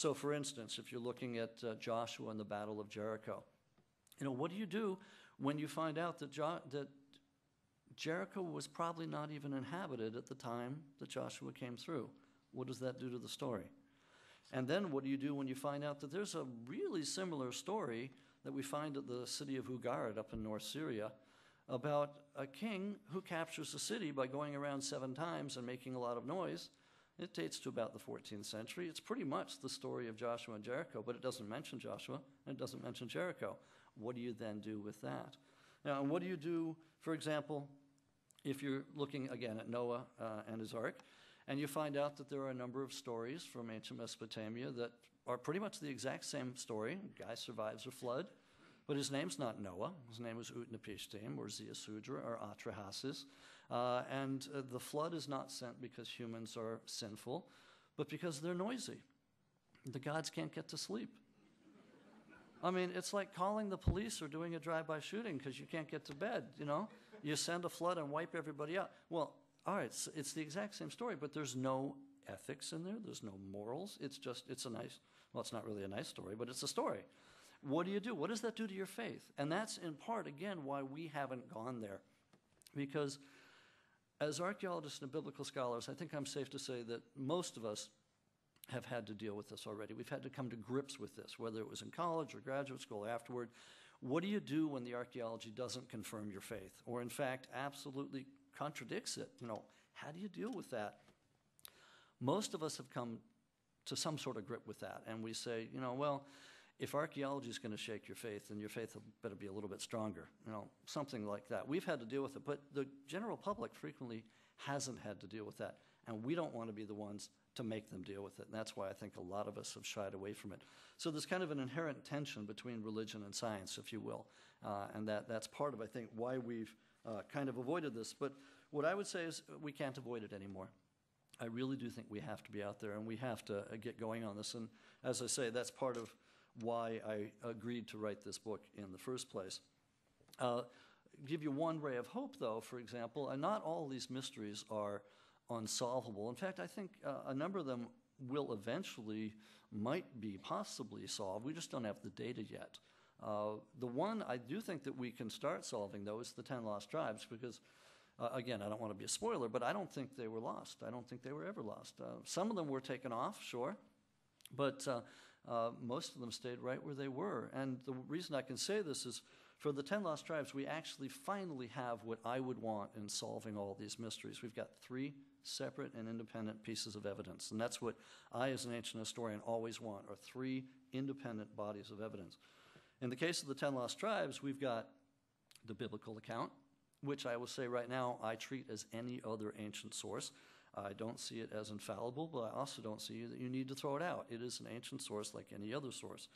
So for instance, if you're looking at Joshua and the Battle of Jericho, what do you do when you find out that Jericho was probably not even inhabited at the time that Joshua came through? What does that do to the story? And then what do you do when you find out that there's a really similar story that we find at the city of Ugarit up in North Syria about a king who captures a city by going around 7 times and making a lot of noise? It dates to about the 14th century. It's pretty much the story of Joshua and Jericho, but it doesn't mention Joshua and it doesn't mention Jericho. What do you then do with that? Now, and what do you do, for example, if you're looking again at Noah and his ark, and you find out that there are a number of stories from ancient Mesopotamia that are pretty much the exact same story. A guy survives a flood, but his name's not Noah. His name was Utnapishtim or Ziusudra or Atrahasis. And the flood is not sent because humans are sinful, but because they're noisy. The gods can't get to sleep. I mean, it's like calling the police or doing a drive-by shooting because you can't get to bed, You send a flood and wipe everybody out. Well, all right, so it's the exact same story, but there's no ethics in there. There's no morals. It's a nice, well, it's not really a nice story, but it's a story. What do you do? What does that do to your faith? And that's in part, again, why we haven't gone there. Because as archaeologists and biblical scholars, I think I'm safe to say that most of us have had to deal with this already. We've had to come to grips with this, whether it was in college or graduate school or afterward. What do you do when the archaeology doesn't confirm your faith, or in fact absolutely contradicts it? How do you deal with that? Most of us have come to some sort of grip with that, and we say, well, if archaeology is going to shake your faith, then your faith better be a little bit stronger, something like that. We've had to deal with it, but the general public frequently hasn't had to deal with that, and we don't want to be the ones to make them deal with it, and that's why I think a lot of us have shied away from it. So there's kind of an inherent tension between religion and science, if you will, and that's part of, I think, why we've kind of avoided this. But what I would say is we can't avoid it anymore. I really do think we have to be out there, and we have to get going on this. And as I say, that's part of why I agreed to write this book in the first place. Give you one ray of hope, though, for example, and not all these mysteries are unsolvable. In fact, I think a number of them will eventually might be possibly solved. We just don't have the data yet. The one I do think that we can start solving, though, is the 10 lost tribes, because again, I don't want to be a spoiler, but I don't think they were lost. I don't think they were ever lost. Some of them were taken off, sure, but most of them stayed right where they were. And the reason I can say this is for the 10 lost tribes, we actually finally have what I would want in solving all these mysteries. We've got 3 separate and independent pieces of evidence, and that's what I, as an ancient historian, always want, are 3 independent bodies of evidence. In the case of the 10 lost tribes, we've got the biblical account, which I will say right now I treat as any other ancient source. I don't see it as infallible, but I also don't see that you need to throw it out. It is an ancient source like any other source.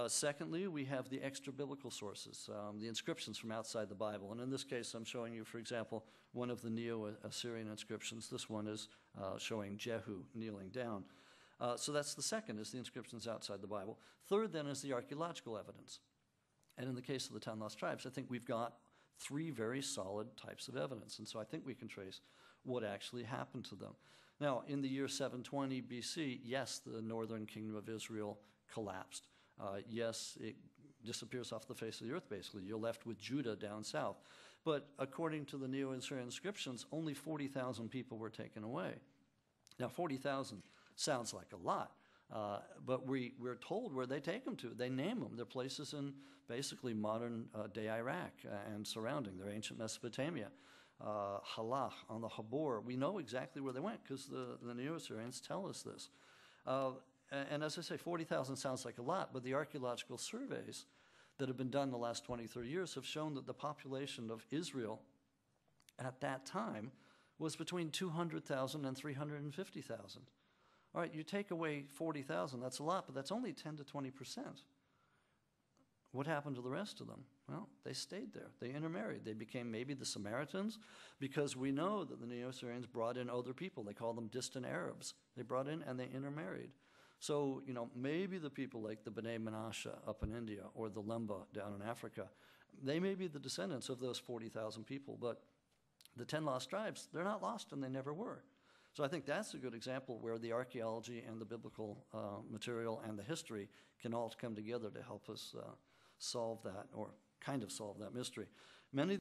Secondly, we have the extra-biblical sources, the inscriptions from outside the Bible. And in this case, I'm showing you, for example, one of the Neo-Assyrian inscriptions. This one is showing Jehu kneeling down. So that's the second, is the inscriptions outside the Bible. Third, then, is the archaeological evidence. And in the case of the 10 lost tribes, I think we've got 3 very solid types of evidence. And so I think we can trace what actually happened to them. Now, in the year 720 BC, yes, the northern kingdom of Israel collapsed. Yes, it disappears off the face of the earth, basically. You're left with Judah down south. But according to the Neo-Assyrian inscriptions, only 40,000 people were taken away. Now, 40,000 sounds like a lot, but we're told where they take them to. They name them. They're places in basically modern-day Iraq and surrounding. They're ancient Mesopotamia. Halach, on the Habor. We know exactly where they went because the Neo-Assyrians tell us this. And as I say, 40,000 sounds like a lot, but the archaeological surveys that have been done in the last 20, 30 years have shown that the population of Israel at that time was between 200,000 and 350,000. All right, you take away 40,000, that's a lot, but that's only 10 to 20%. What happened to the rest of them? Well, they stayed there. They intermarried. They became maybe the Samaritans, because we know that the Neo-Assyrians brought in other people. They call them distant Arabs. They brought in and they intermarried. So, maybe the people like the B'nai Menashe up in India or the Lemba down in Africa, they may be the descendants of those 40,000 people, but the 10 lost tribes, they're not lost and they never were. So I think that's a good example where the archaeology and the biblical material and the history can all come together to help us solve that, or kind of solve that mystery. Many